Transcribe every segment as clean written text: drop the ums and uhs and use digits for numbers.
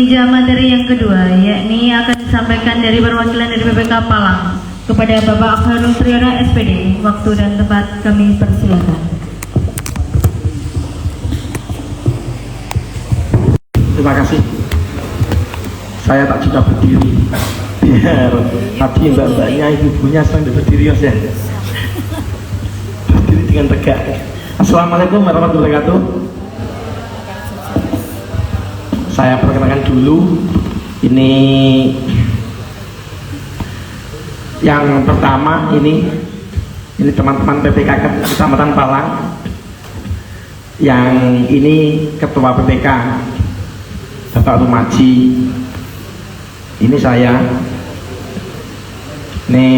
meninjau materi yang kedua, yakni akan disampaikan dari perwakilan dari PPK Palang kepada Bapak Akbarul Triyono SPD. Waktu dan tempat kami persilakan. Terima kasih. Saya tak juga berdiri biar tadi mbak-mbaknya ibunya sedang berdiri ya. Berdiri dengan tegak. Assalamualaikum warahmatullahi wabarakatuh. Saya perkenalkan dulu, ini yang pertama, ini teman-teman PPK Kecamatan Palang. Yang ini Ketua PPK Bapak Rumaji. Ini saya. Ini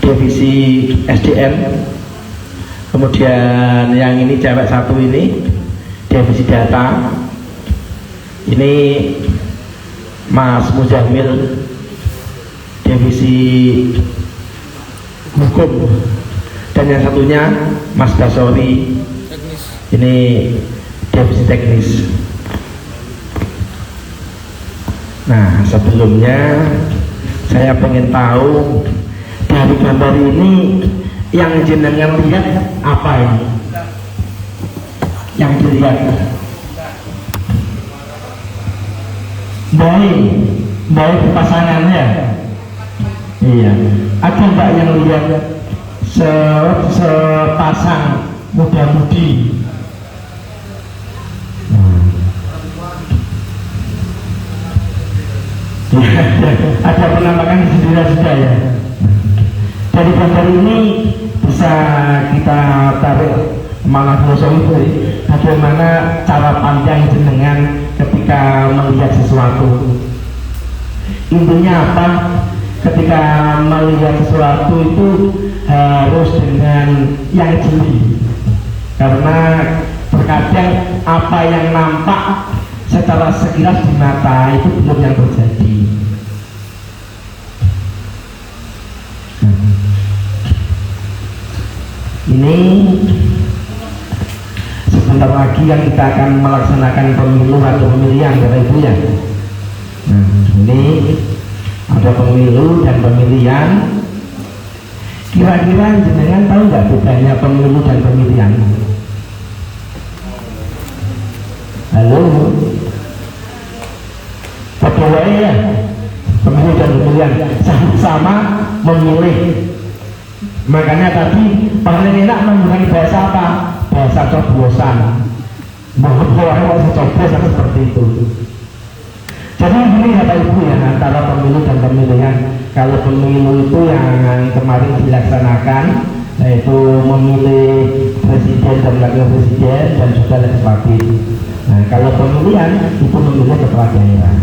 divisi SDM. Kemudian yang ini cewek satu ini divisi data. Ini Mas Mujamil divisi hukum, dan yang satunya Mas Basori ini divisi teknis. Nah, sebelumnya saya pengen tahu dari gambar ini yang jenengan lihat apa ini? Yang dilihat baik pasangannya. Iya. Ada mbak yang lihat sepasang muda-mudi? Ada penampakan di sudah ya. Dari gambar ini bisa kita tarik mana filosofi bagaimana cara pandang jenengan ketika melihat sesuatu. Intinya apa? Ketika melihat sesuatu itu harus dengan yang jeli, karena terkadang apa yang nampak secara sekilas di mata itu belum yang terjadi. Ini sebentar lagi yang kita akan melaksanakan pemilu atau pemilihan Bapak Ibu ya. Nah, ini ada pemilu dan pemilihan. Kira-kira jenengan tahu nggak bedanya pemilu dan pemilihan? Halo, bagaimana ya? Pemilu dan pemilihan sama-sama memilih. Makanya tadi paling enak menggunakan bahasa apa? Bahasa coblosan. Mohon orang coblos seperti itu. Jadi ini Bapak Ibu ya, antara pemilu dan pemilihan. Kalau pemilu itu yang kemarin dilaksanakan, yaitu memilih presiden dan wakil presiden dan juga legislatif. Nah, kalau pemilihan itu memilih kepala daerah.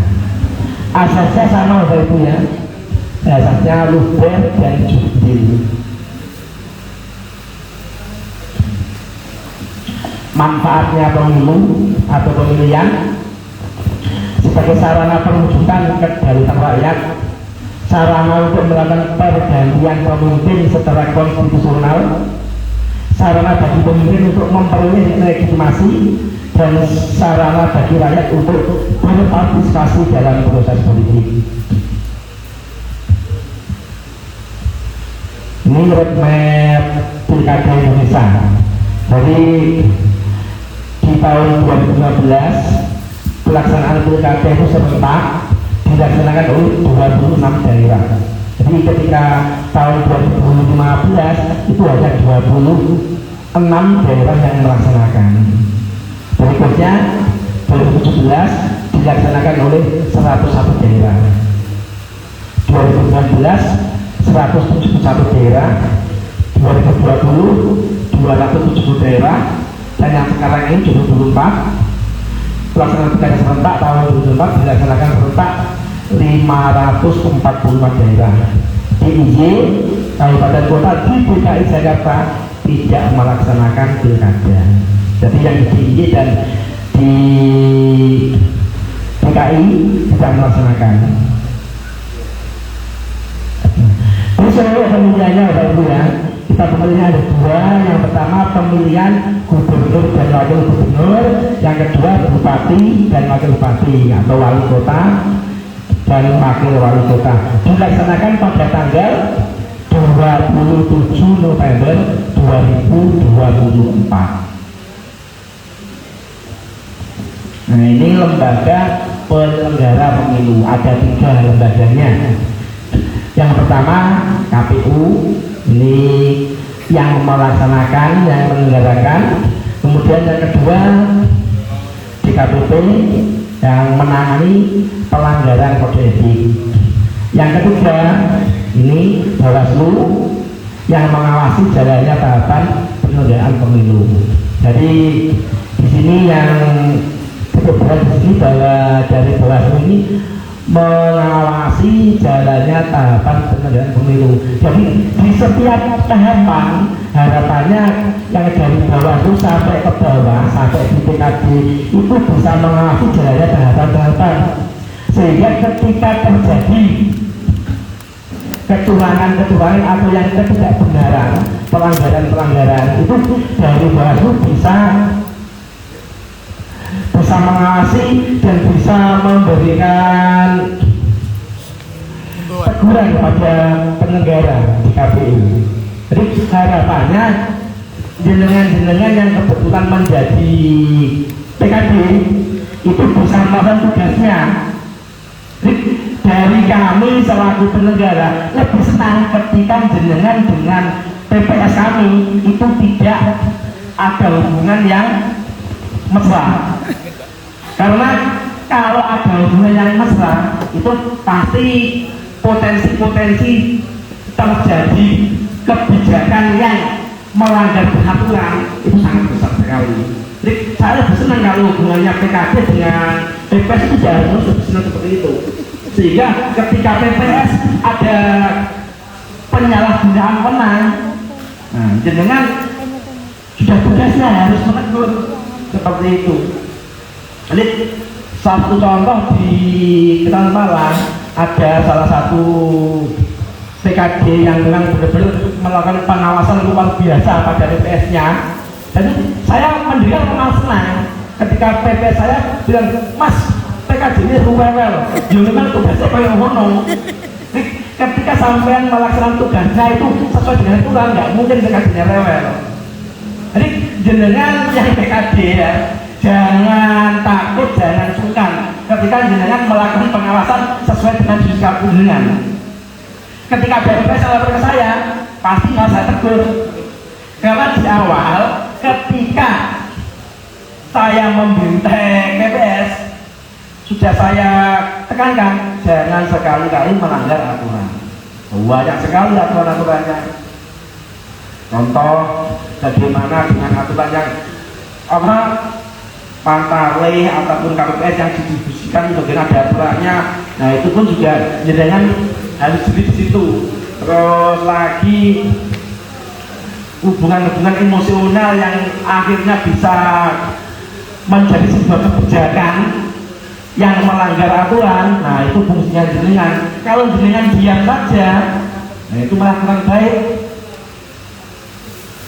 Asasnya sama Bapak Ibu ya, asasnya luber dan jurdil. Manfaatnya pemilu atau pemilihan sebagai sarana perwujudan kedaulatan rakyat, sarana untuk melakukan pergantian pemimpin secara konstitusional, sarana bagi pemimpin untuk memperoleh legitimasi, dan sarana bagi rakyat untuk berpartisipasi dalam proses politik. Ini roadmap Pilkada Indonesia. Jadi di tahun 2015 pelaksanaan pilkada itu serentak dilaksanakan oleh 26 daerah. Jadi ketika tahun 2015 itu ada 26 daerah yang melaksanakan. Berikutnya 2017 dilaksanakan oleh 101 daerah. 2019 171 daerah. 2020 270 daerah, dan yang sekarang ini 2024 pelaksanaan pilkada serentak tahun 2024 dilaksanakan serentak 544 daerah. DIY kabupaten kota di DKI Jakarta tidak melaksanakan pilkada. Jadi yang di DIY dan di DKI tidak melaksanakan. Ini saya pemilihannya Bapak Ibu ya. kita pemilihan ada dua. Yang pertama pemilihan gubernur dan wakil gubernur, yang kedua bupati dan wakil bupati atau wali kota dan wakil wali kota. Dilaksanakan pada tanggal 27 November 2024. Nah, ini lembaga penyelenggara pemilu, ada 3 lembaganya. Yang pertama KPU, ini yang melaksanakan, yang menyelenggarakan. Kemudian yang kedua DKPP, yang menangani pelanggaran kode etik. Yang ketiga ini Bawaslu, yang mengawasi jalannya tahapan penyelenggaraan pemilu. Jadi di sini yang berbeda di sini bahwa dari Bawaslu ini mengawasi jalannya tahapan penyelenggaraan pemilu. Jadi di setiap tahapan harapannya yang dari Bawaslu sampai ke bawah sampai di PKD itu bisa mengawasi jalannya tahapan-tahapan, sehingga ketika terjadi kecurangan atau yang ketidakbenaran, pelanggaran itu dari Bawaslu bisa mengawasi dan bisa memberikan teguran kepada penyelenggara di KPU. Jadi harapannya jenengan-jenengan yang kebetulan menjadi PKD itu bisa melakukan tugasnya. Jadi dari kami selaku penyelenggara lebih senang ketika jenengan dengan PPS kami itu tidak ada hubungan yang mesra. Karena kalau ada hubungan yang mesra itu pasti potensi terjadi kebijakan yang melanggar peraturan itu sangat besar sekali. Jadi saya lebih senang kalau hubungannya PKB dengan PPS itu harus lebih senang seperti itu, sehingga ketika PPS ada penyalahgunaan wewenang, nah jenengan sudah tugasnya harus menegur seperti itu. Jadi satu contoh di Ketan Malang ada salah satu PKD yang memang benar-benar melakukan pengawasan luar biasa pada PPS-nya. Jadi saya mendengar senang ketika PPS saya bilang, Mas PKD ini rewel, ya memang tugasnya kayak ngono. Ketika sampean melaksanakan tugasnya itu sesuai dengan aturan, nggak mungkin PKD-nya rewel. Jadi jenengan yang PKD ya, jangan takut, jangan sungkan ketika jenengan melakukan pengawasan sesuai dengan sikap jenengan. Ketika PPS lapor ke saya, pasti nggak saya tegur. Karena di awal ketika saya membintai PPS sudah saya tekankan jangan sekali-kali melanggar aturan. Banyak sekali aturan-aturannya. Contoh bagaimana dengan aturan yang Pantale ataupun KPPS yang didistribusikan itu dengan ada aturannya. Nah itu pun juga jenengan harus di situ. Terus lagi hubungan-hubungan emosional yang akhirnya bisa menjadi sebuah kebijakan yang melanggar aturan. Nah itu fungsinya jenengan. Kalau jenengan diam saja, nah itu malah kurang baik.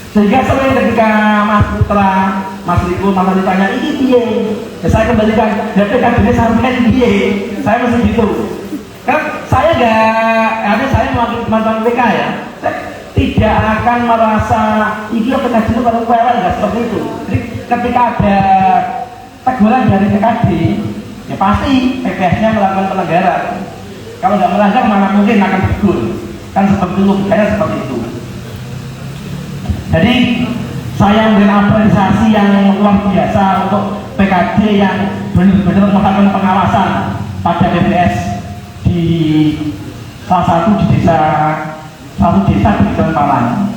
Sehingga sering ketika Mas Putra, Mas Riko, Mas ditanya ini piye, ya saya kembalikan, ya PKB sampai piye, saya masih gitu. Kan saya saya mewakili teman-teman PK ya, saya tidak akan merasa ini PKB itu baru kewel, nggak seperti itu. Jadi ketika ada teguran dari PKB, ya pasti PPS-nya melakukan pelanggaran. Kalau nggak melanggar mana mungkin akan tegur, kan seperti itu, logikanya seperti itu. Jadi saya memberikan apresiasi yang luar biasa untuk PKD yang benar-benar melakukan pengawasan pada PPS di salah satu di satu desa di Ketan Malang.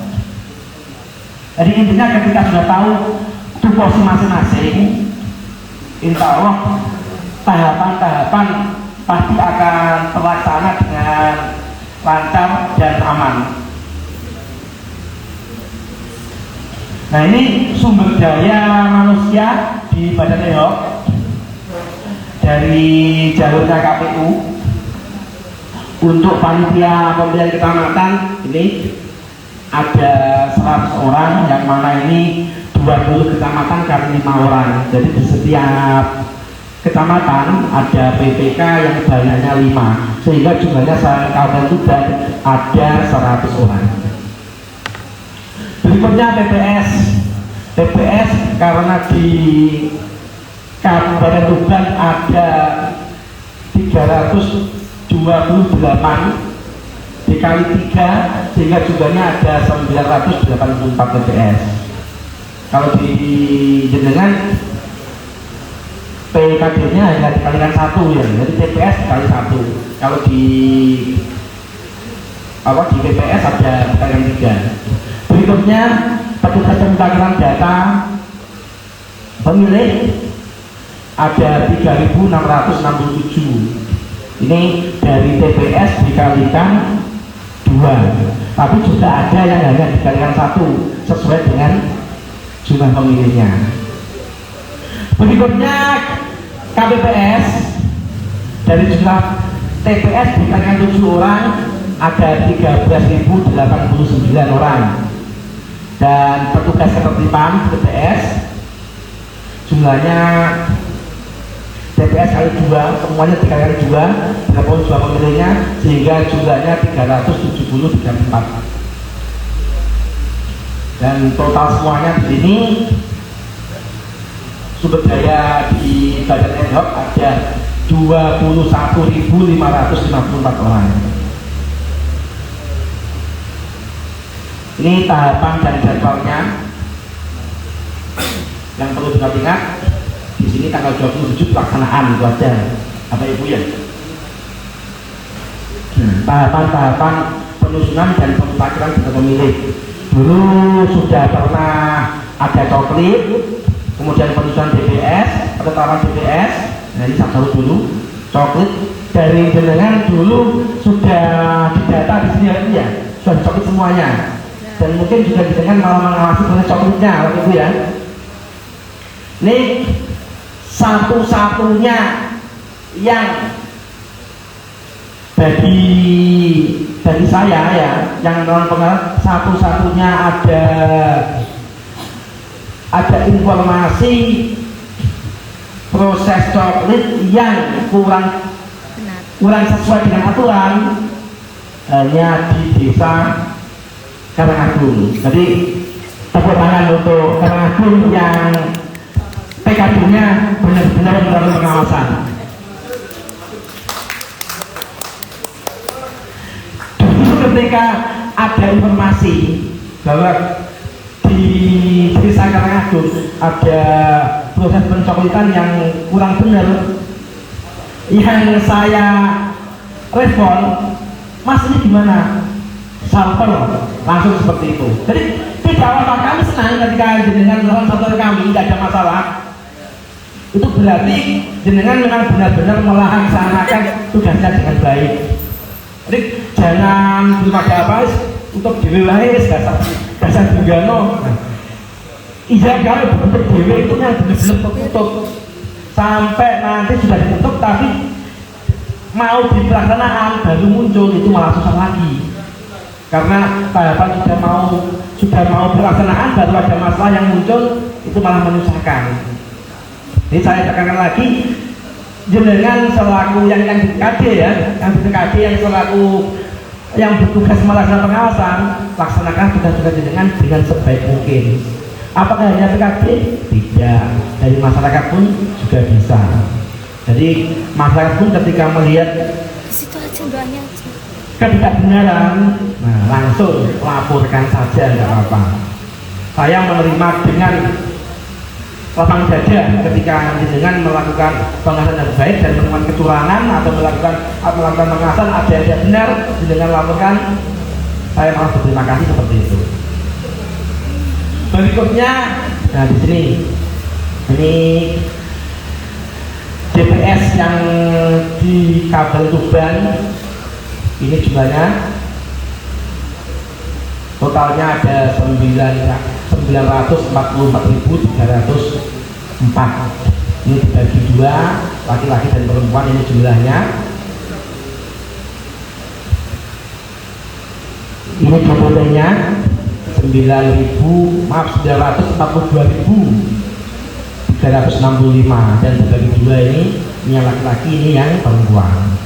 Jadi intinya ketika sudah tahu tupoksi masing-masing, insya Allah tahapan-tahapan pasti akan terlaksana dengan lancar dan aman. Nah ini sumber daya manusia di Badan Ehok dari jalurnya KPU untuk panitia pemilihan kecamatan ini ada 100 orang, yang mana ini 20 kecamatan kali 5 orang. Jadi di setiap kecamatan ada PPK yang banyaknya 5, sehingga jumlahnya Kabupaten Tuban ada 100 orang. Berikutnya TPS. TPS karena di Kabupaten Tuban ada 328 dikali 3, sehingga jumlahnya ada 984 TPS. Kalau di jenengan PKD-nya hanya dikalikan 1 ya, jadi TPS dikali 1. Kalau di PPS ada dikalikan 3. Berikutnya petugas pemutakhiran data pemilih ada 3.667. Ini dari TPS dikalikan 2, tapi juga ada yang hanya dikalikan 1 sesuai dengan jumlah pemilihnya. Berikutnya KPPS, dari jumlah TPS dikalikan 7 orang ada 13.089 orang, dan petugas ketertiban TPS jumlahnya TPS kali 2, semuanya dikalikan 2, berapa jumlah pemilihnya, sehingga jumlahnya 370,34. Dan total semuanya di sini sumber daya di badan ad hoc ada 21.554 orang. Ini tahapan dan jadwalnya yang perlu diingat. Di sini tanggal 27 pelaksanaan itu aja, apa ibu ya? Tahapan-tahapan penyusunan dan pemutakhiran data pemilih. Dulu sudah pernah ada coklit, kemudian penyusunan DPS, penetapan DPS. Nah ini satu dulu coklit dari jenengan dulu sudah didata di sini ya, sudah coklit semuanya. Dan mungkin juga jenengan malah mengawasi proses coklitnya, ibu ya. Ini satu-satunya yang bagi saya ya, yang non pengaruh, satu-satunya ada informasi proses coklit yang kurang sesuai dengan aturan hanya di desa Karangagung. Jadi tepuk tangan untuk Karangagung yang PKD-nya benar-benar melalui pengawasan. Dulu ketika ada informasi bahwa di desa Karangagung ada proses pencoklitan yang kurang benar, yang saya respon, Mas ini gimana? Sampel langsung seperti itu. Jadi tidak apa-apa, kami senang ketika jenengan melakukan sampel kami, tidak ada masalah. Itu berarti jenengan memang benar-benar melaksanakan tugasnya dengan baik. Jadi jangan belum ada apa untuk diwilayah dasar bugano. Iya, kalau bentuk dewe itu yang benar-benar tertutup sampai nanti sudah ditutup, tapi mau dipelaksanaan baru muncul, itu malah susah lagi. Karena tahapan sudah mau pelaksanaan baru ada masalah yang muncul, itu malah menyusahkan. Jadi saya tekankan lagi, jenengan selaku yang di KD ya, yang di KD yang selaku yang bertugas melaksanakan pengawasan, laksanakan tugas-tugas jenengan dengan sebaik mungkin. Apakah hanya PKD? Tidak, dari masyarakat pun juga bisa. Jadi masyarakat pun ketika melihat ketidakbenaran, nah langsung laporkan saja, nggak apa-apa. Saya menerima dengan lapang dada ketika dengan melakukan pengawasan yang baik dan menemukan kecurangan atau melakukan pengawasan ada yang tidak benar, dengan laporkan, saya malah berterima kasih seperti itu. Berikutnya, nah di sini ini DPS yang di Kabupaten Tuban, ini jumlahnya totalnya ada 944.304. Ini dibagi 2, laki-laki dan perempuan, ini jumlahnya. Ini DPT-nya 942.365 dan terbagi dua ini yang laki-laki, ini yang perempuan.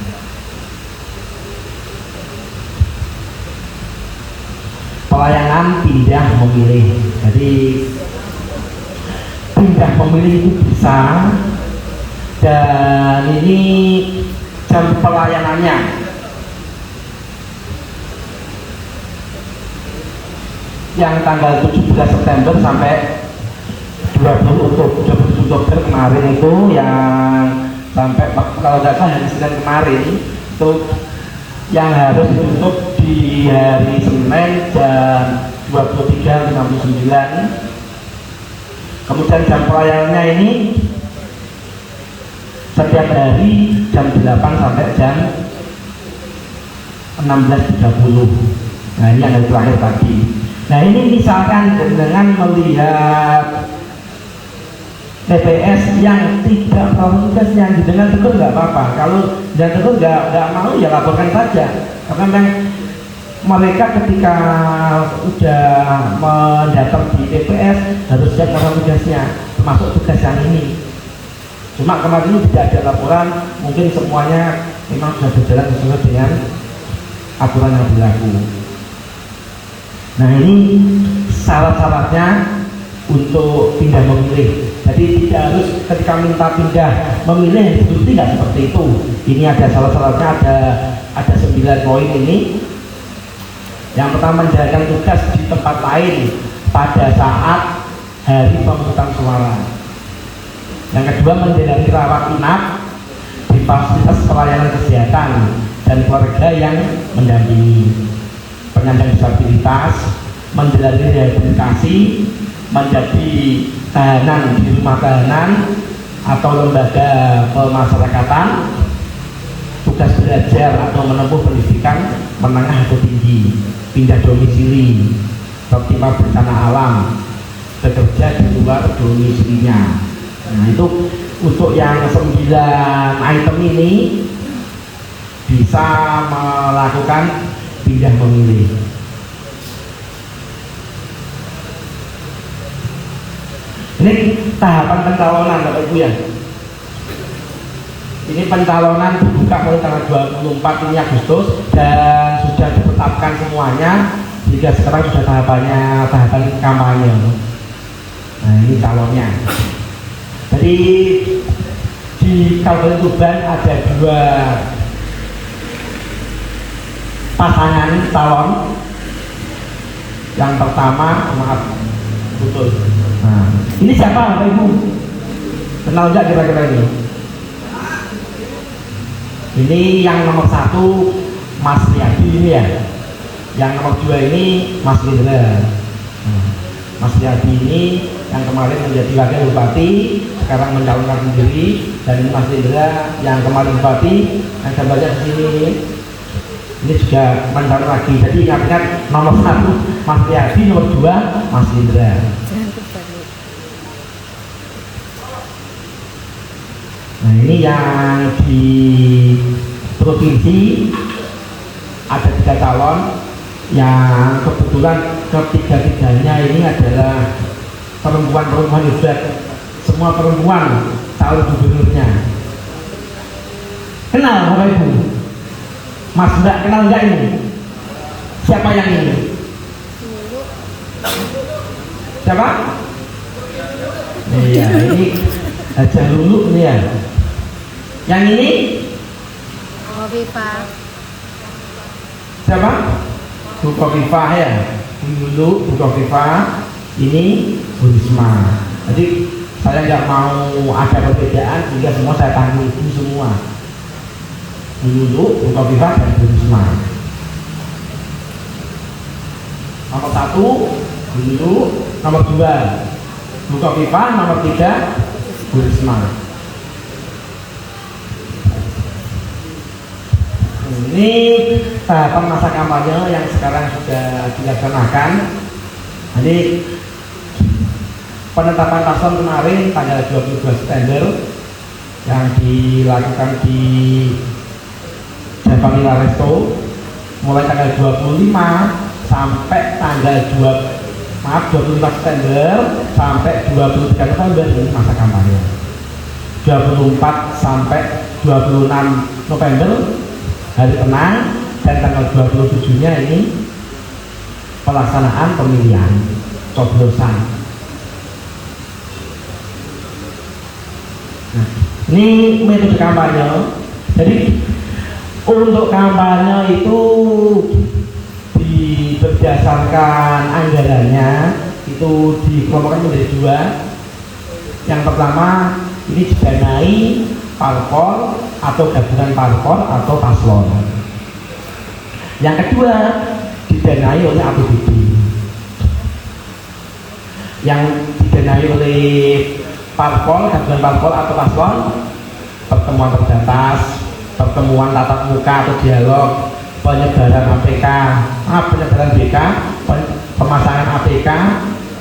Pelayanan pindah memilih. Jadi pindah memilih itu bisa, dan ini jam pelayanannya yang tanggal 17 September sampai 20 Oktober kemarin itu, yang sampai kalau nggak salah hari Senin kemarin itu yang harus ditutup di hari Senin jam 23.59. Kemudian jam pelayanannya ini setiap hari jam 8 sampai jam 16.30. Nah ini yang hari terakhir tadi. Nah ini misalkan dengan melihat TPS yang tidak melakukan tugasnya, dengan tegur nggak apa-apa. Kalau dan tegur nggak mau ya laporkan saja, karena memang mereka ketika sudah mendaftar di TPS harus siap melakukan tugasnya, termasuk tugas yang ini. Cuma kemarin ini tidak ada laporan, mungkin semuanya memang sudah berjalan sesuai dengan aturan yang berlaku. Nah ini syarat-syaratnya untuk pindah memilih. Jadi tidak harus ketika minta pindah memilih itu tidak seperti itu. Ini ada syarat-syaratnya, ada 9 poin ini. Yang pertama, menjalankan tugas di tempat lain pada saat hari pemungutan suara. Yang kedua, menjalani rawat inap di fasilitas pelayanan kesehatan dan keluarga yang mendampingi. Penyandang disabilitas, menjalani rehabilitasi, menjadi tahanan di rumah tahanan atau lembaga pemasyarakatan, tugas belajar atau menempuh pendidikan menengah atau tinggi, pindah domisili, tertimpa bencana alam, bekerja di luar domisilinya. Nah itu untuk yang 9 item ini bisa melakukan pindah memilih. Ini tahapan pencalonan Bapak Ibu ya. Ini pencalonan dibuka mulai tanggal 24 ini Agustus dan sudah ditetapkan semuanya, jika sekarang sudah tahapan kampanye. Nah ini calonnya. Jadi di Kabupaten Tuban ada 2 pasangan calon. Yang pertama, maaf, betul. Nah, ini siapa Bapak Ibu? Kenal nggak kira-kira ini? Ini yang nomor 1 Mas Riyadi ini ya. Yang nomor 2 ini Mas Lindra. Mas Riyadi ini yang kemarin menjadi wakil bupati, sekarang mencalonkan sendiri. Dan ini Mas Lindra yang kemarin bupati, yang gambarnya di sini. Ini juga mencalon lagi. Jadi ingat-ingat, nomor 1 Mas Riyadi, nomor 2 Mas Lindra. Nah ini yang di provinsi ada 3 calon, yang kebetulan ketiga-tiganya ini adalah perempuan hebat, semua perempuan calon gubernurnya. Kenal Bapak Ibu? Mas Mbak kenal nggak ini? Siapa yang ini? Siapa? Iya ini Haja Lulu nih ya. Yang ini? Kofifa. Siapa? Bu Kofifa ya. Dulu Bu Kofifa, ini Bu Risma. Jadi saya nggak mau ada perbedaan, sehingga semua saya tanggung itu semua. Dulu Bu Kofifa dan Bu Risma. Nomor 1 dulu, nomor 2 Bu Kofifa, nomor 3 Bu Risma. Ini tahapan masa kampanye yang sekarang sudah dilaksanakan. Jadi penetapan paslon kemarin tanggal 22 September yang dilakukan di Javamila Resto mulai tanggal 25 sampai tanggal maaf 24 September sampai 23 November ini masa kampanye. 24 sampai 26 November hari tenang, dan tanggal 27 nya ini pelaksanaan pemilihan coblosan. Nah, ini metode kampanye. Jadi untuk kampanye itu berdasarkan anggarannya itu dikelompokkan menjadi dua. Yang pertama ini didanai parpol atau gabungan parpol atau paslon. Yang kedua didanai oleh APBD. Yang didanai oleh parpol, gabungan parpol atau paslon, pertemuan terbatas, pertemuan tatap muka atau dialog, penyebaran APK, penyebaran BK, pemasangan APK,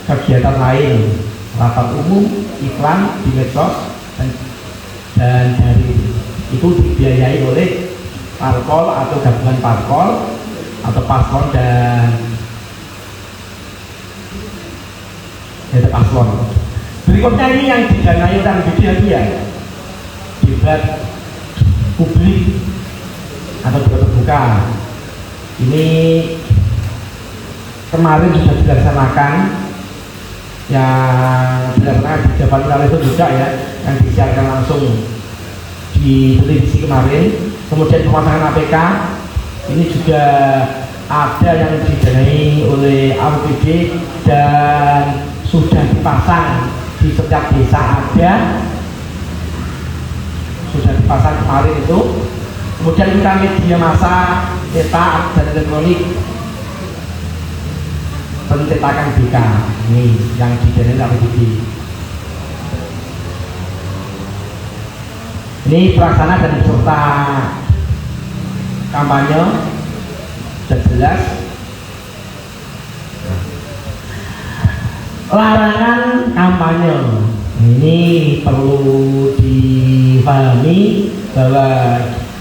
kegiatan lain, rapat umum, iklan di medsos, dan dari itu dibiayai oleh parpol atau gabungan parpol atau paslon dan paslon. Berikutnya ini yang didanai oleh APBD ya, debat publik atau debat terbuka. Ini kemarin sudah dilaksanakan, yang dilaksanakan di Jawa Barat itu juga ya, yang disiarkan langsung di televisi kemarin. Kemudian pemasangan APK ini juga ada yang didanai oleh APBD dan sudah dipasang di setiap desa, ada sudah dipasang kemarin itu. Kemudian kita media massa, cetak dan elektronik, pencetakan BK ini yang didanai APBD. Ini pelaksana dan peserta kampanye sudah jelas. Larangan kampanye ini perlu dipahami bahwa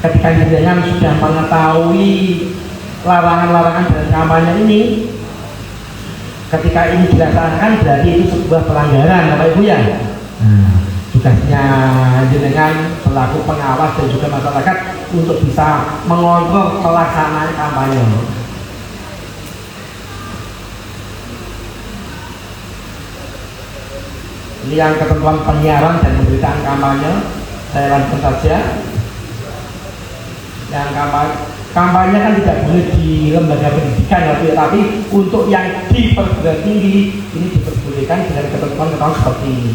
ketika jenengan sudah mengetahui larangan-larangan dari kampanye ini, ketika ini dilaksanakan berarti itu sebuah pelanggaran, Bapak Ibu ya. Tugasnya jenengan selaku pengawas dan juga masyarakat untuk bisa mengontrol pelaksanaan kampanye. Ini yang ketentuan penyiaran dan pemberitaan kampanye, saya lanjutkan saja. Yang kampanye kan tidak boleh di lembaga pendidikan ya, tapi untuk yang di perguruan tinggi ini diperbolehkan dengan ketentuan-ketentuan seperti ini.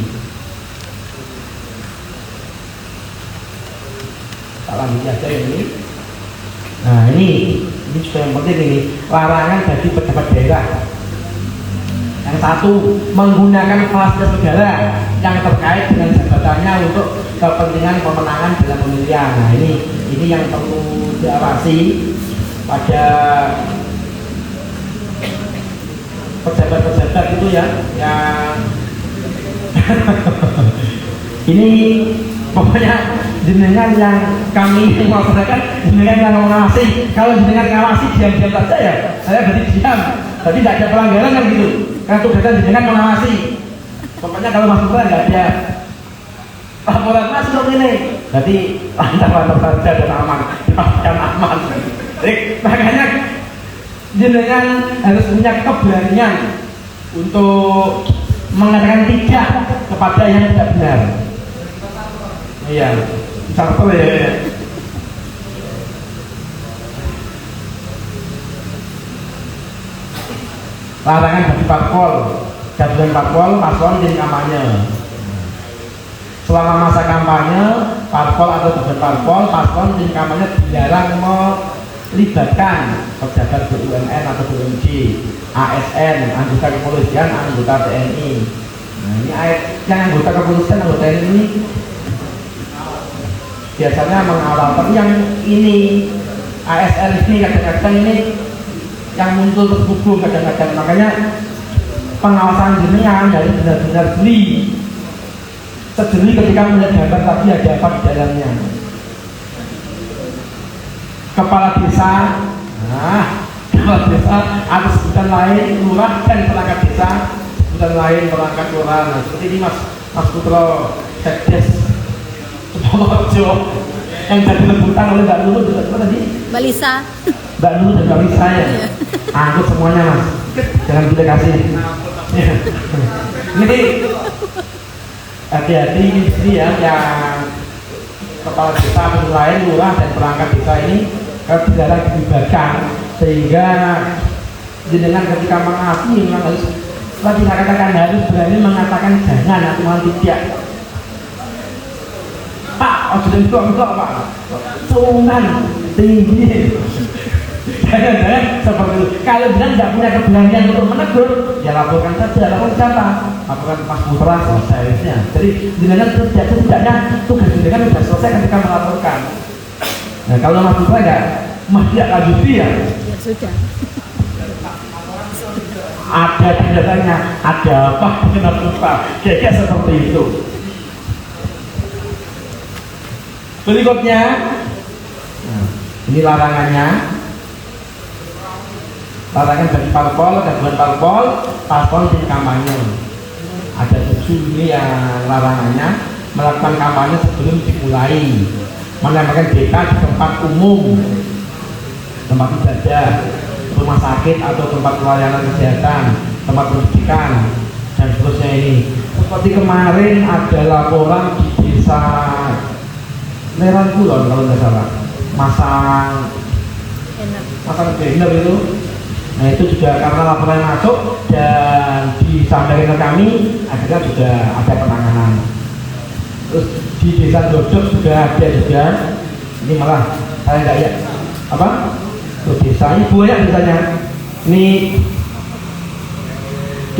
Lanjut aja ini. Nah ini juga yang penting ini, larangan bagi pejabat daerah. Yang satu, menggunakan fasilitas negara yang terkait dengan jabatannya untuk kepentingan pemenangan dalam pemilihan. Nah ini yang perlu diawasi pada pejabat-pejabat itu ya, yang ini pokoknya jenengan yang kami melaksanakan, jenengan yang mengawasi. Kalau jenengan mengawasi diam-diam saja ya, saya berarti diam, jadi tidak ada pelanggaran kan gitu. Karena tugasnya jenengan mengawasi. Pokoknya kalau masuk nggak ada laporan masuk ini, jadi lancar-lancar saja dan aman, dipastikan aman. Jadi makanya jenengan harus punya keberanian untuk mengatakan tidak kepada yang tidak benar. Iya, contoh ya. Larangan bagi parpol, gabungan parpol, paslon dan kampanye. Selama masa kampanye, parpol atau gabungan parpol, paslon dan kampanye dilarang melibatkan pejabat BUMN atau BUMD, ASN, anggota kepolisian, anggota TNI. Nah, ini yang anggota kepolisian, anggota TNI ini biasanya mengawal, tapi yang ini ASN ini kadang-kadang ini yang muncul terhubung kadang-kadang, makanya pengawasan jenengan dari benar-benar jeli ketika melihat gambar tadi ada apa di dalamnya. Kepala desa, nah kepala desa atau sebutan lain lurah dan perangkat desa, sebutan lain perangkat lurah. Nah, seperti ini Mas Putro Sekdes Purworejo yang jadi rebutan oleh Mbak Nurul juga apa tadi? Mbak Lisa. Mbak Nurul dan Mbak Lisa ya. Angkut semuanya Mas, jangan kita kasih. Ini hati-hati ini ya yang kepala desa atau lain lurah dan perangkat desa ini dilarang dilibatkan, sehingga jenengan ketika mengaku memang harus, setelah kita katakan harus berani mengatakan jangan atau malah tidak. Pak, enggak Pak, sungan tinggi. Jangan-jangan seperti itu. Kalau bilang tidak punya keberanian untuk menegur, ya laporkan saja. Laporkan siapa? Laporkan Mas Putra, selesai. Jadi jenengan setidaknya tugas jenengan sudah selesai ketika melaporkan. Nah, kalau Mas Putra tidak lanjuti ya sudah. Ada tindakannya, ada apa dengan Putra? Kayaknya seperti itu. Berikutnya, nah, ini larangannya. Larangan bagi parpol, gabungan parpol tim kampanye. Ada 7 ini yang larangannya: melakukan kampanye sebelum dimulai, menambahkan DK di tempat umum, tempat ibadah, rumah sakit atau tempat pelayanan kesehatan, tempat pendidikan, dan seterusnya ini. Seperti kemarin ada laporan di desa Leran Kulon kalau tidak salah, masang banner itu. Nah, itu juga karena laporan masuk dan disampaikan ke kami, akhirnya juga ada penanganan. Terus di desa Dodok juga ada juga. Ini malah saya tidak ya apa? Tuh desa ini banyak desanya. Ini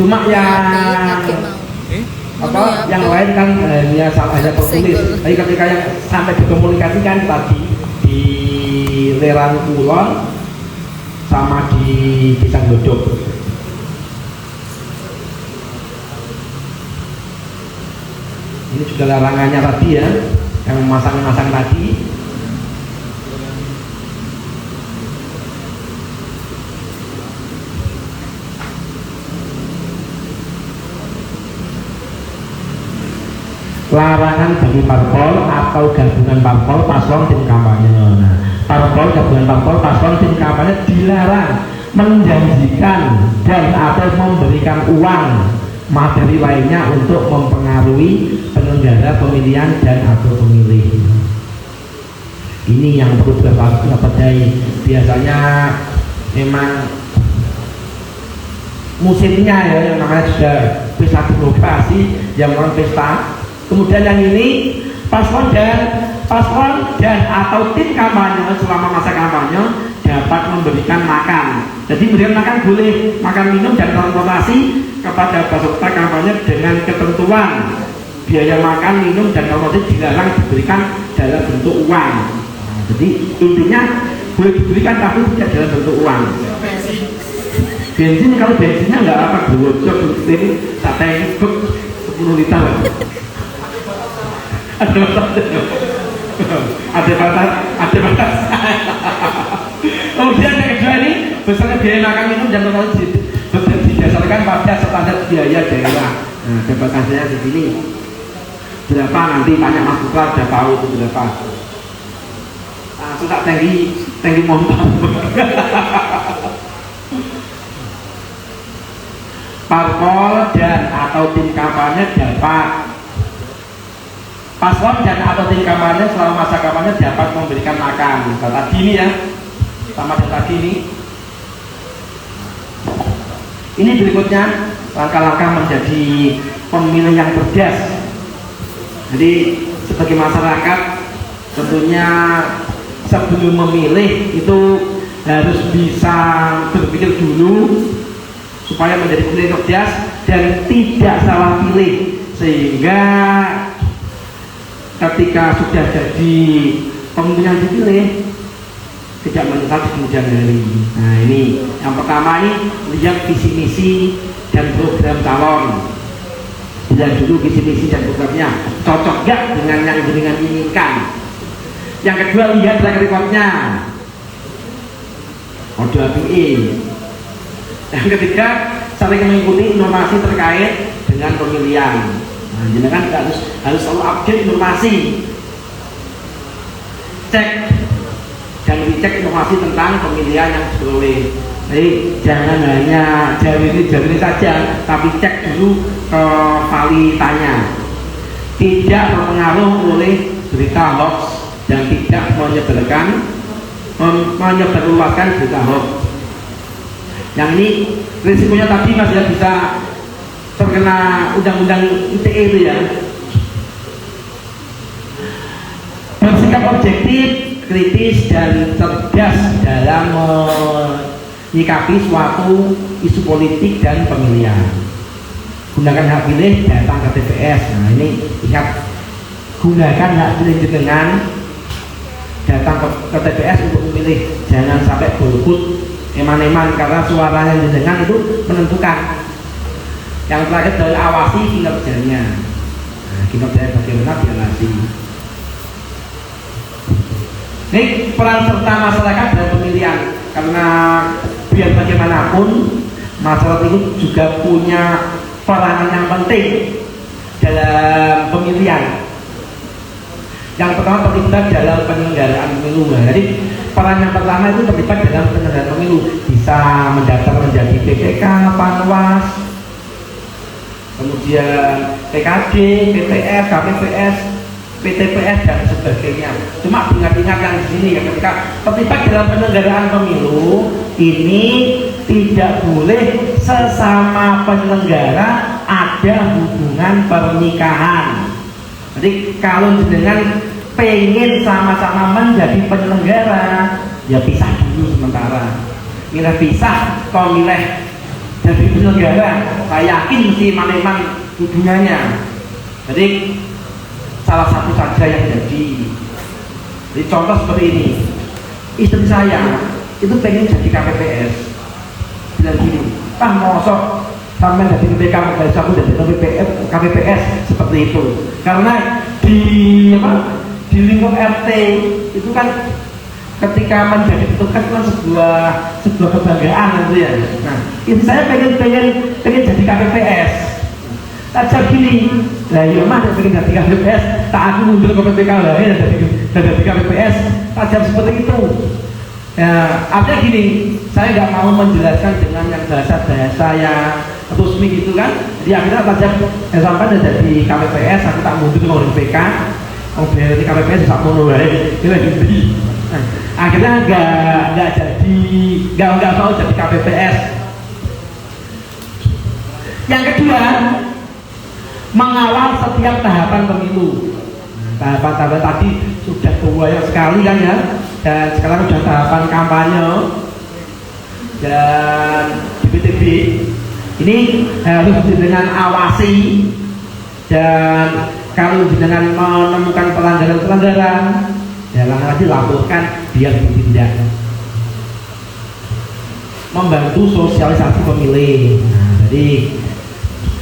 cuma yang apa? Yang lain kan hanya tertulis. Tapi ketika yang sampai dikomunikasikan tadi di Leran Kulon sama di Desa Dodok. Ini juga larangannya tadi ya, yang memasang tadi. Larangan bagi parpol atau gabungan parpol paslon tim kampanye. Nah, parpol gabungan parpol paslon tim kampanye dilarang menjanjikan dan atau memberikan uang materi lainnya untuk mempengaruhi penyelenggara pemilihan dan atau pemilih. Ini yang perlu diwaspadai. Biasanya memang musimnya ya, yang namanya sudah pesta demokrasi, yang orang pesta. Kemudian yang ini paslon dan atau tim kampanye selama masa kampanye dapat memberikan makan. Jadi memberikan makan boleh, makan minum dan transportasi kepada peserta kampanye dengan ketentuan biaya makan, minum dan transportasi dilarang diberikan dalam bentuk uang. Nah, jadi intinya boleh diberikan tapi tidak dalam bentuk uang. Bensin kalau bensinnya nggak apa, bocor ini sate 10 liter. Ada batas. Kemudian yang kedua ini besarnya biaya makan minum dan transportasi didasarkan pada standar biaya daerah. Nah, batasnya di sini berapa, nanti tanya Mas Putra sudah tahu itu berapa. Sudah tinggi montong. Parpol dan atau tim kampanye dapat, paslon dan atau tim kampanye selama masa kampanye dapat memberikan makan. Tadi ini ya, sama tadi ini. Ini berikutnya langkah-langkah menjadi pemilih yang cerdas. Jadi sebagai masyarakat tentunya sebelum memilih itu harus bisa berpikir dulu supaya menjadi pemilih cerdas dan tidak salah pilih, sehingga ketika sudah jadi pemimpin yang dipilih tidak menyesal di kemudian hari. Nah, ini yang pertama, ini lihat visi misi dan program calon. Lihat dulu visi misi dan programnya cocok gak dengan yang dengan inginkan. Yang kedua, lihat track recordnya. Kode API. Yang ketiga, saling mengikuti informasi terkait dengan pemilihan. Nah, jenengan harus selalu update informasi. Cek dan dicek informasi tentang pemilihan yang diperoleh. Jadi jangan hanya jawab saja, tapi cek dulu ke validitasnya. Tidak terpengaruh oleh berita hoax dan tidak menyebarluaskan berita hoax. Yang ini risikonya tadi masih bisa terkena undang-undang ITE itu ya. Bersikap objektif, kritis dan cerdas dalam menyikapi suatu isu politik dan pemilihan. Gunakan hak pilih, datang ke TPS. Nah ini ingat, gunakan hak pilih dengan datang ke TPS untuk memilih. Jangan sampai golput eman-eman, karena suaranya yang didengar itu menentukan. Yang terakhir dari awasi kinerjanya. Nah, kinerjanya bagaimana diawasi. Ini peran serta masyarakat dalam pemilihan, karena biar bagaimanapun masyarakat itu juga punya peranan yang penting dalam pemilihan. Yang pertama terlibat dalam penyelenggaraan pemilu. Jadi peran yang pertama itu terlibat dalam penyelenggaraan pemilu, bisa mendaftar menjadi PPK, Panwas, kemudian PKD, PPR, KPPS, PTPS dan sebagainya. Cuma ingat-ingat yang di sini ya, ketika terlibat dalam penyelenggaraan pemilu ini tidak boleh sesama penyelenggara ada hubungan pernikahan. Jadi kalau dengan pengen sama-sama menjadi penyelenggara, ya pisah dulu sementara. Milih pisah, kalau milih jadi penyelenggara, saya yakin mesti memang hubungannya. Jadi salah satu saja yang jadi. Jadi contoh seperti ini, istri saya itu pengen jadi KPPS, bilang gini, Pak mosok sampai dari BPK aku dari KPPS seperti itu, karena di lingkup RT itu kan ketika menjadi petugas kan sebuah kebanggaan gitu ya. Nah, ini saya pengen jadi KPPS. Tajam gini, lah iya mah pengen jadi KPPS, tak aku mundur ke PPK lah ya jadi KPPS, tajam seperti itu. Ya, artinya gini, saya nggak mau menjelaskan dengan yang bahasa yang resmi gitu kan. Jadi akhirnya tajam sampai jadi KPPS, aku tak mundur ke PPK. Oh, berarti KPPS bisa mono wae. Akhirnya nggak mau jadi KPPS. Yang kedua, mengawal setiap tahapan pemilu. Tahapan tadi sudah banyak sekali kan ya, dan sekarang sudah tahapan kampanye dan DPTB. Ini harus dengan awasi, dan kalau dengan menemukan pelanggaran-pelanggaran, ya nanti laporkan biar ditindak. Membantu sosialisasi pemilih. Nah, jadi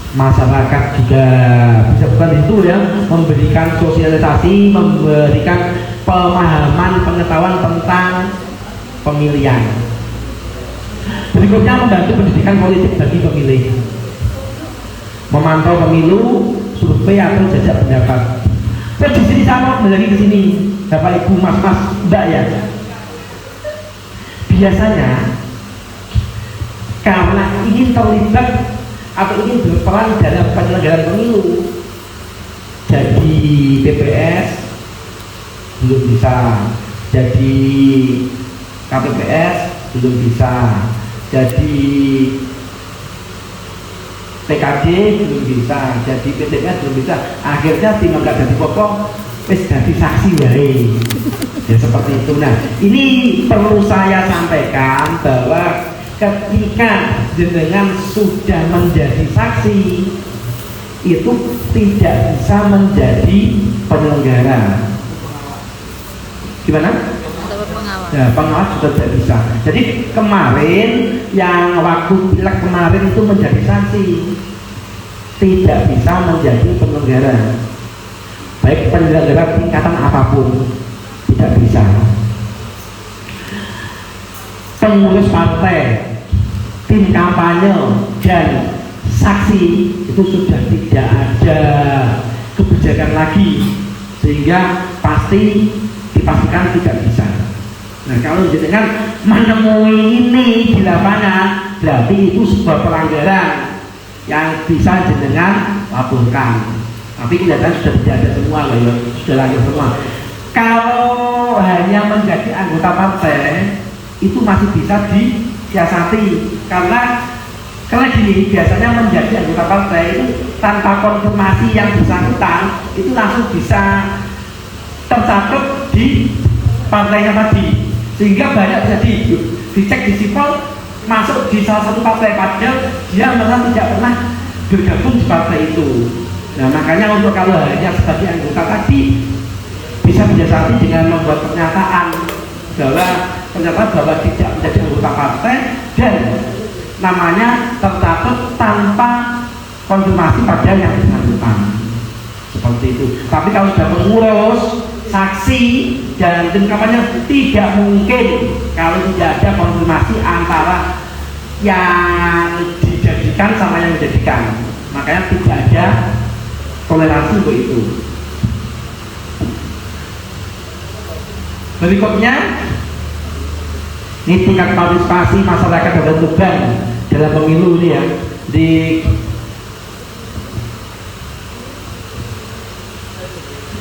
masyarakat juga bisa bukan itu ya, memberikan sosialisasi, memberikan pemahaman, pengetahuan tentang pemilihan. Berikutnya membantu pendidikan politik bagi pemilih, memantau pemilu, survei atau jajak pendapat. Saya di sini sama dari ke sini, Bapak Ibu, Mas, Mbak ya. Biasanya karena ingin terlibat atau ingin berperan dalam penyelenggaraan pemilu, jadi PPS belum bisa, jadi KPPS belum bisa, jadi PKD belum bisa, jadi PTPS belum bisa. Akhirnya tinggal nggak jadi pokok, wis jadi saksi wae. Ya seperti itu. Nah, ini perlu saya sampaikan bahwa ketika jenengan sudah menjadi saksi, itu tidak bisa menjadi penyelenggara. Gimana? Ya, pengawas juga tidak bisa. Jadi kemarin yang waktu pileg kemarin itu menjadi saksi, tidak bisa menjadi penyelenggara, baik penyelenggara tingkatan apapun tidak bisa. Pengurus partai, tim kampanye dan saksi itu sudah tidak ada kebijakan lagi, sehingga pasti dipastikan tidak bisa. Nah, kalau jenengan menemui ini di lapangan, berarti itu sebuah pelanggaran yang bisa jenengan laporkan. Tapi kelihatan sudah tidak ada semua loh ya, sudah lanjut semua. Kalau hanya menjadi anggota partai itu masih bisa disiasati, karena gini, biasanya menjadi anggota partai itu tanpa konfirmasi yang bersangkutan itu langsung bisa tercatat di partainya tadi, sehingga banyak bisa dicek di sipol masuk di salah satu partai padahal dia malah tidak pernah bergabung di partai itu. Nah, makanya untuk kalau hanya sebagai anggota tadi bisa menjadi dengan membuat pernyataan bahwa tidak menjadi anggota partai dan namanya tercatat tanpa konfirmasi pada yang bersangkutan, seperti itu. Tapi kalau sudah pengurus, saksi dan tim kampanye tidak mungkin kalau tidak ada konfirmasi antara yang dijadikan sama yang menjadikan. Makanya tidak ada toleransi untuk itu. Berikutnya, ini tingkat partisipasi masyarakat dan Tuban dalam pemilu ini ya.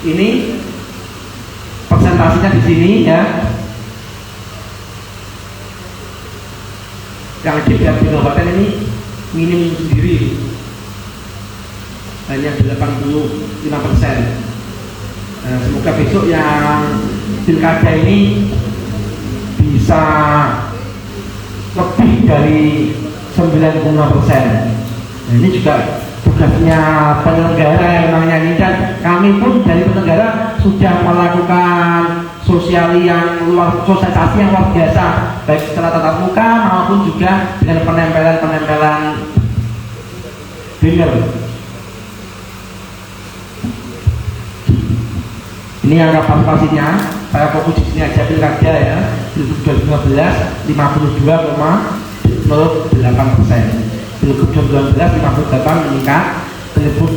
Ini presentasinya di sini ya. Yang di kabupaten ini minim sendiri hanya 85%. Semoga besok yang pilkada ini bisa lebih dari 95%. Nah, ini juga tugasnya penyelenggara yang namanya ini, dan kami pun dari penyelenggara sudah melakukan sosialisasi yang luar biasa, baik secara tatap muka maupun juga dengan penempelan banner. Ini angka partisipasinya, saya fokus di sini aja pilkada ya, 2015 52,08%. Pilgub 2019 58 meningkat, Pilgub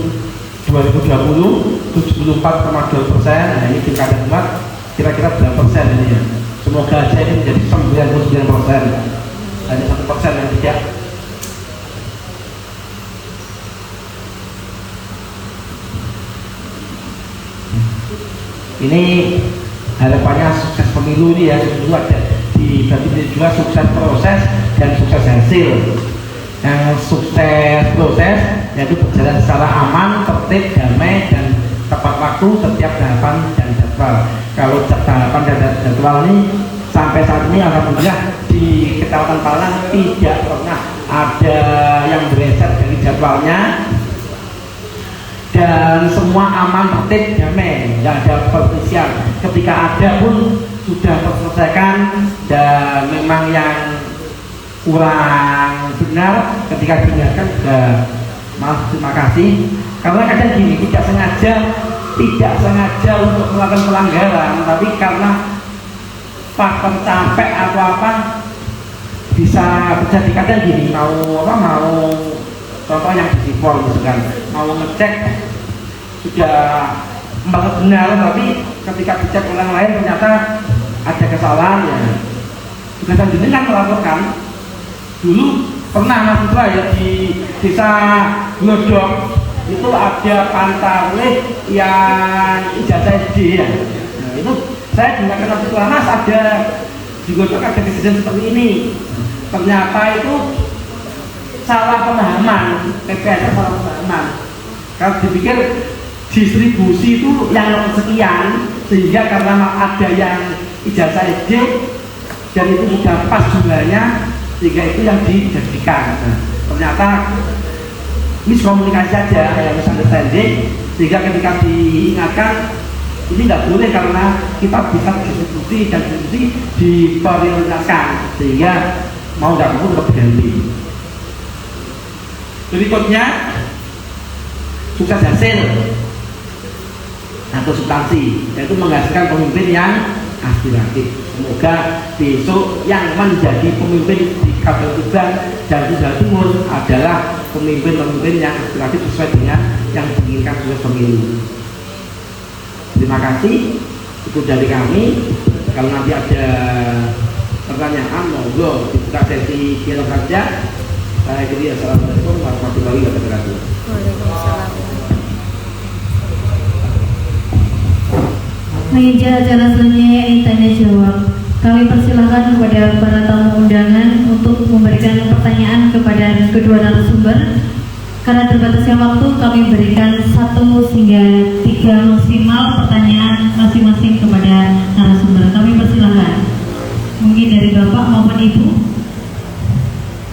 2020 74,2%. Nah, ini pilkada umat kira-kira berapa persen ini ya? Semoga aja ini menjadi 99%. Hanya 1% yang tidak. Ini harapannya sukses pemilu ini ya, semua ada di berarti juga sukses proses dan sukses hasil. Yang sukses proses yaitu berjalan secara aman, tertib, damai, dan tepat waktu setiap tahapan dan jadwal. Kalau tahapan dan jadwal ini sampai saat ini alhamdulillah di Kecamatan Palang tidak pernah ada yang bereset dari jadwalnya, dan semua aman, tertib, damai, tidak ada perselisihan. Ketika ada pun sudah terselesaikan, dan memang yang kurang benar ketika dibenarkan sudah maaf, terima kasih. Karena kadang gini, tidak sengaja untuk melakukan pelanggaran, tapi karena faktor capek atau apa bisa terjadi. Kadang gini, mau contoh yang di sipol misalkan, mau ngecek sudah benar, tapi ketika dicek orang lain ternyata ada kesalahan ya. Tugasan jenengan melaporkan. Dulu pernah mahasiswa ya di desa Glodok itu ada pantarlih yang ijazah SD ya. Nah, itu saya juga kenal setelah Mas ada di Glodok ada kejadian seperti ini. Ternyata itu salah pemahaman, PPS salah pemahaman. Kalau dipikir distribusi itu yang sekian, sehingga karena ada yang ijazah SD dan itu sudah pas jumlahnya, sehingga itu yang dijadikan. Nah, ternyata miskomunikasi saja, kayak misunderstanding, sehingga ketika diingatkan ini nggak boleh karena kita bisa distribusi dan distribusi diprioritaskan, sehingga mau nggak mau tetap diganti. Berikutnya sukses hasil atau substansi, yaitu menghasilkan pemimpin yang aspiratif. Semoga besok yang menjadi pemimpin di Kabupaten Tuban dan di Jawa Timur adalah pemimpin-pemimpin yang aspiratif sesuai dengan yang diinginkan oleh pemilu. Terima kasih, itu dari kami. Kalau nanti ada pertanyaan, monggo dibuka sesi dialog saja. Saya kira assalamualaikum warahmatullahi wabarakatuh. Waalaikumsalam. Meja acara selanjutnya yakni tanya jawab. Kami persilahkan kepada para tamu undangan untuk memberikan pertanyaan kepada kedua narasumber. Karena terbatasnya waktu, kami berikan 1 hingga 3 maksimal pertanyaan masing-masing kepada narasumber. Kami persilahkan. Mungkin dari Bapak maupun Ibu.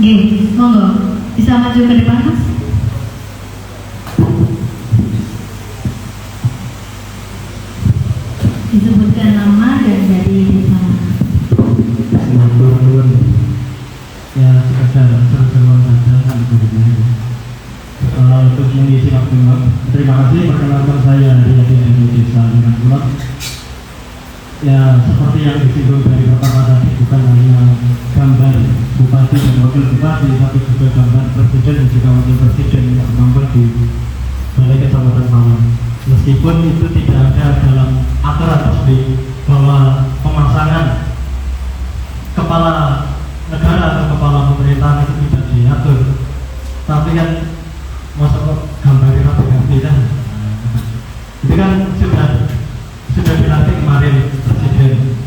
Gih, monggo. Bisa maju ke depan, Mas? Disebutkan nama dan dari desa. Turun ya sekedar seru-seruan saja kan untuk mengisi waktu. Terima kasih, perkenalkan saya dari desa dengan Kulot. Ya seperti yang disinggung dari Bapak tadi, bukan hanya gambar bupati dan wakil bupati, tapi juga gambar presiden dan juga wakil presiden yang tergambar di Balai Kecamatan Malang. Meskipun itu tidak ada dalam aturan resmi bahwa pemasangan kepala negara atau kepala pemerintahan itu tidak diatur, tapi kan masuk gambar itu ganti kan, itu kan sudah dilantik kemarin presiden,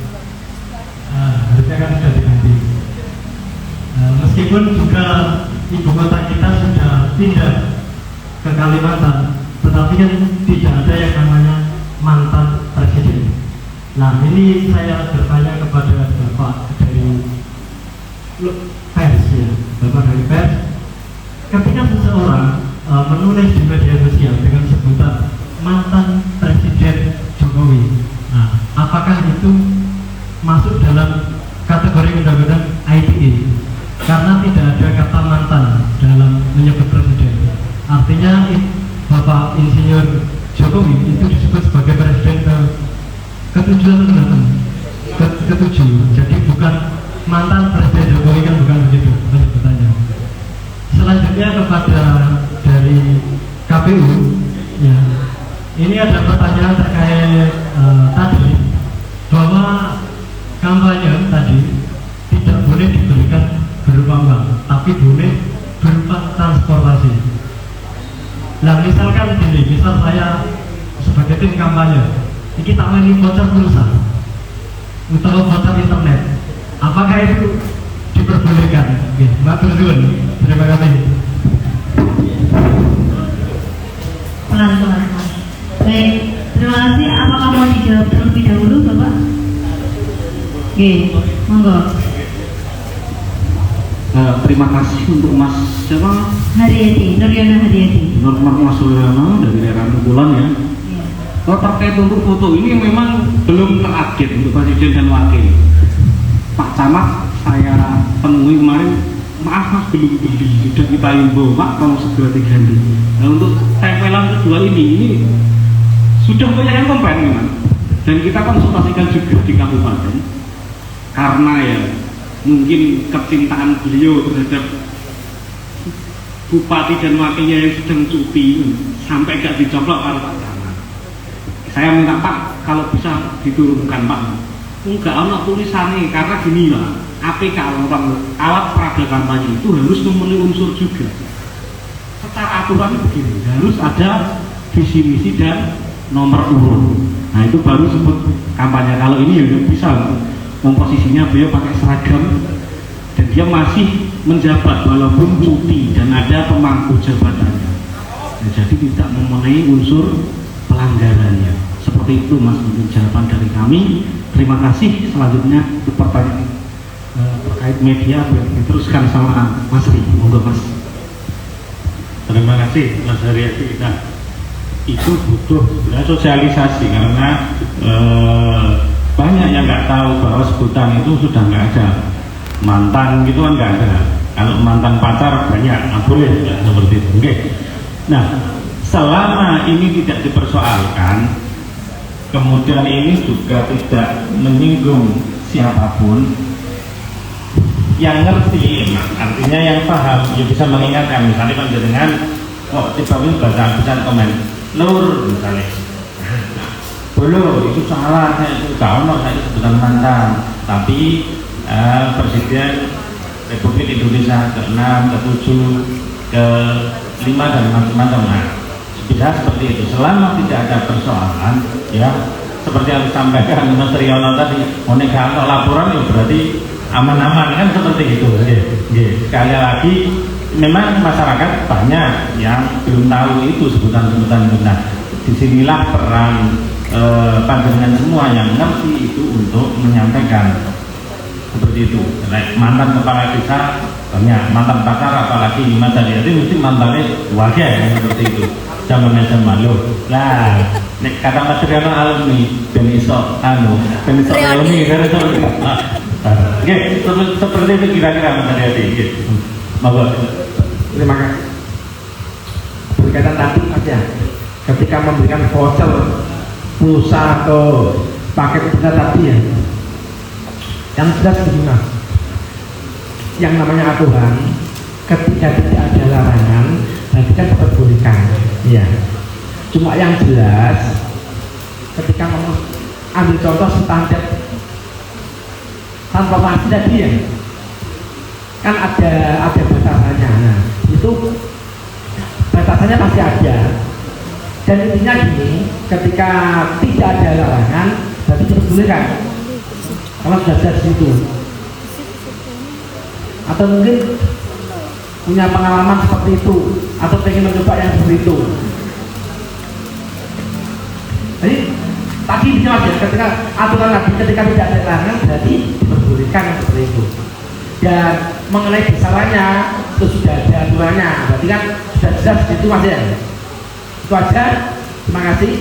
harusnya kan sudah diganti. Meskipun juga ibu kota kita sudah pindah ke Kalimantan, tetapi kan tidak ada yang namanya mantan presiden. Nah ini saya bertanya kepada Bapak dari pers ya, Bapak dari pers, ketika seseorang menulis di media sosial dengan sebutan mantan presiden Jokowi, nah apakah itu masuk dalam kategori undang-undang ITE? Karena tidak ada kata mantan dalam menyebut presiden. Artinya Bapak Insinyur Jokowi itu disebut sebagai presiden ke-7 ke-7. Jadi bukan mantan presiden Jokowi, kan bukan begitu penyebutannya. Selanjutnya kepada dari KPU ya, ini ada pertanyaan terkait tadi bahwa kampanye tadi tidak boleh diberikan berupa uang, tapi boleh berupa transportasi. Nah misalkan gini, misal saya sebagai tim kampanye, ini tak main voucher pulsa atau voucher internet, apakah itu diperbolehkan? Oke, Mbak Turun, terima kasih. Pelan-pelan. Baik, terima kasih. Apakah mau dijawab terlebih dahulu, Bapak? Oke, monggo. Terima kasih untuk Mas siapa? Haryati, Nuryono Haryati. Mas Suryono dari daerah Nukulan ya. Kalau terkait untuk foto ini memang belum terupdate untuk presiden dan wakil. Pak Camat saya temui kemarin, maaf Mas belum beli, sudah kita himbau Pak kalau segera diganti. Nah untuk tempelan kedua ini sudah banyak yang komplain memang, dan kita konsultasikan juga di kabupaten karena ya mungkin kecintaan beliau terhadap bupati dan wakilnya yang sedang cuti sampai gak dicoplok kalau Pak Camat. Saya minta Pak kalau bisa diturunkan Pak, enggak ada tulisannya karena gini lah, APK alat peraga kampanye itu harus memenuhi unsur juga. Secara aturan begini, harus ada visi misi dan nomor urut. Nah itu baru sebut kampanye. Kalau ini ya bisa komposisinya beliau pakai seragam dan dia masih menjabat walaupun cuti dan ada pemangku jabatannya. Nah, jadi tidak memenuhi unsur pelanggarannya. Seperti itu Mas untuk jawaban dari kami. Terima kasih. Selanjutnya untuk pertanyaan terkait media diteruskan sama Mas Ri. Monggo Mas. Terima kasih Mas Haryati. Nah, itu butuh sebenarnya sosialisasi karena banyak yang nggak tahu bahwa sebutan itu sudah nggak ada. Mantan gitu kan nggak ada. Kalau mantan pacar banyak, boleh ya, seperti itu. Oke. Nah, selama ini tidak dipersoalkan, kemudian ini juga tidak menyinggung siapapun yang ngerti, artinya yang paham, ya bisa mengingatkan. Misalnya panjenengan kok tiba-tiba baca komen lur misalnya, belum itu salah, saya itu gak ono, saya itu sebutan mantan, tapi Presiden Republik Indonesia ke-6, ke-7, ke-5 dan macam-macam. Nah, bisa seperti itu selama tidak ada persoalan, ya seperti yang disampaikan Mas Riono tadi, moneka laporan ya berarti aman-aman kan, seperti itu. Sekali lagi memang masyarakat banyak yang belum tahu itu sebutan-sebutan itu. Nah, disinilah peran panjenengan semua yang ngerti itu untuk menyampaikan seperti itu. Mantan kepala desa banyak, mantan pacar apalagi masa dia itu mesti mantannya wajar seperti itu. Zaman loh. Lah, nek kata Mas Riono alumni beniso alumni dari itu. Oke, seperti itu kira-kira Mas Riyadi. Monggo. Terima kasih. Berkaitan tadi aja, ketika memberikan voucher pulsa atau paket pulsa tadi ya, yang jelas begini, yang namanya aturan ketika tidak ada larangan berarti kan diperbolehkan, ya. Cuma yang jelas ketika ambil contoh standar transportasi tadi ya, kan ada batasannya. Nah, itu batasannya pasti ada. Dan intinya gini, ketika tidak ada larangan berarti diperbolehkan. Kalau sudah jelas itu, atau mungkin punya pengalaman seperti itu, atau pengen mencoba yang seperti itu. Jadi tadi bisa aja, ketika aturan tadi ketika tidak ada larangan berarti diperbolehkan seperti itu. Dan mengenai besarannya itu sudah ada aturannya, berarti kan sudah jelas itu Mas ya. Itu aja, terima kasih.